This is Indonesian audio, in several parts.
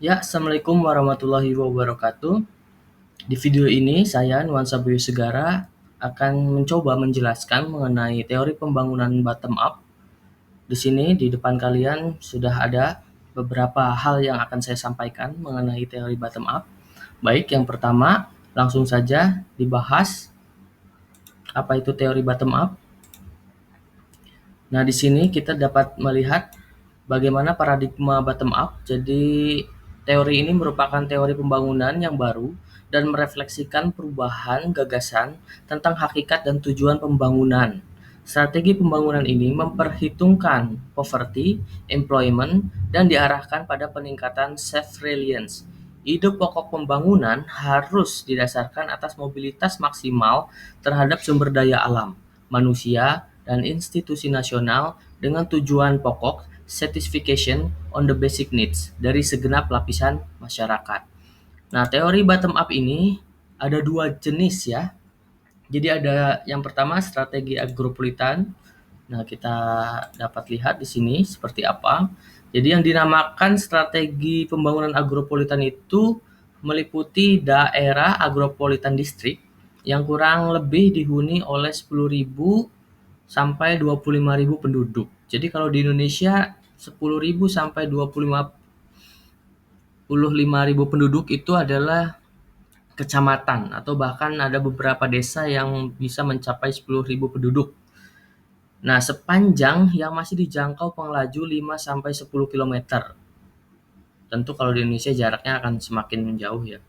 Ya, Assalamualaikum warahmatullahi wabarakatuh. Di video ini, saya Nuansa Budi Segara akan mencoba menjelaskan mengenai teori pembangunan bottom up. Di sini, di depan kalian sudah ada beberapa hal yang akan saya sampaikan mengenai teori bottom up. Baik, yang pertama, langsung saja dibahas apa itu teori bottom up. Nah, di sini kita dapat melihat bagaimana paradigma bottom up. Jadi, teori ini merupakan teori pembangunan yang baru dan merefleksikan perubahan gagasan tentang hakikat dan tujuan pembangunan. Strategi pembangunan ini memperhitungkan poverty, employment, dan diarahkan pada peningkatan self-reliance. Ide pokok pembangunan harus didasarkan atas mobilitas maksimal terhadap sumber daya alam, manusia, dan institusi nasional dengan tujuan pokok satisfaction on the basic needs dari segenap lapisan masyarakat. Nah, teori bottom up ini ada dua jenis ya. Jadi ada yang pertama strategi agropolitan. Nah, kita dapat lihat di sini seperti apa. Jadi yang dinamakan strategi pembangunan agropolitan itu meliputi daerah agropolitan district yang kurang lebih dihuni oleh 10.000 sampai 25.000 penduduk. Jadi kalau di Indonesia 10.000 sampai 25.000 penduduk itu adalah kecamatan atau bahkan ada beberapa desa yang bisa mencapai 10.000 penduduk. Nah, sepanjang yang masih dijangkau pengelaju 5 sampai 10 kilometer. Tentu kalau di Indonesia jaraknya akan semakin menjauh ya.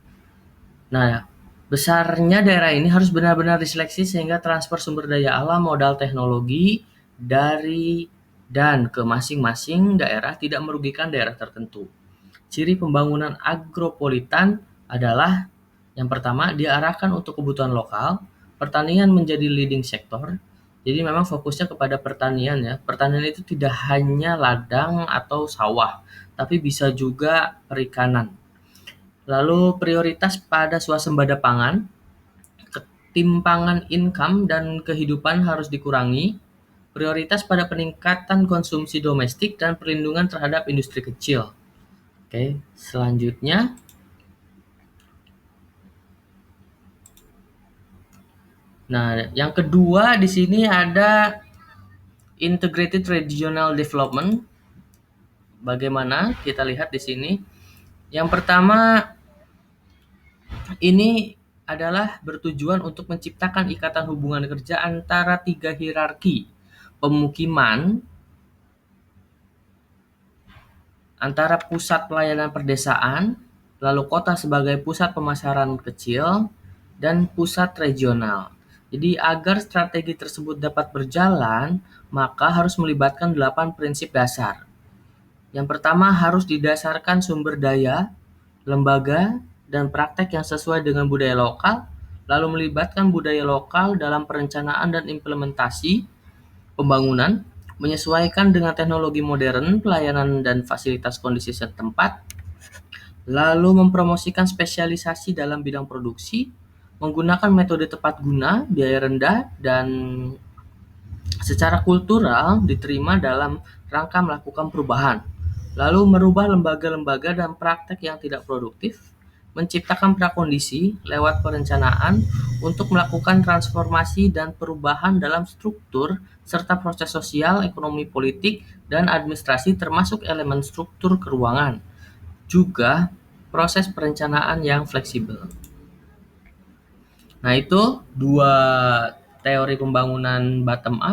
Nah, besarnya daerah ini harus benar-benar diseleksi sehingga transfer sumber daya alam, modal teknologi dari dan ke masing-masing daerah tidak merugikan daerah tertentu. Ciri pembangunan agropolitan adalah yang pertama diarahkan untuk kebutuhan lokal, pertanian menjadi leading sektor. Jadi memang fokusnya kepada pertanian ya. Pertanian itu tidak hanya ladang atau sawah, tapi bisa juga perikanan. Lalu prioritas pada swasembada pangan, ketimpangan income dan kehidupan harus dikurangi, prioritas pada peningkatan konsumsi domestik dan perlindungan terhadap industri kecil. Oke, selanjutnya. Nah, yang kedua di sini ada integrated regional development. Bagaimana? Kita lihat di sini. Yang pertama, ini adalah bertujuan untuk menciptakan ikatan hubungan kerja antara tiga hierarki pemukiman, antara pusat pelayanan perdesaan, lalu kota sebagai pusat pemasaran kecil, dan pusat regional. Jadi agar strategi tersebut dapat berjalan, maka harus melibatkan 8 prinsip dasar. Yang pertama harus didasarkan sumber daya, lembaga, dan praktek yang sesuai dengan budaya lokal, lalu melibatkan budaya lokal dalam perencanaan dan implementasi pembangunan, menyesuaikan dengan teknologi modern, pelayanan dan fasilitas kondisi setempat, lalu mempromosikan spesialisasi dalam bidang produksi, menggunakan metode tepat guna, biaya rendah, dan secara kultural diterima dalam rangka melakukan perubahan. Lalu merubah lembaga-lembaga dan praktek yang tidak produktif, menciptakan prakondisi lewat perencanaan untuk melakukan transformasi dan perubahan dalam struktur serta proses sosial, ekonomi politik, dan administrasi termasuk elemen struktur keuangan. Juga proses perencanaan yang fleksibel. Nah, itu dua teori pembangunan bottom up.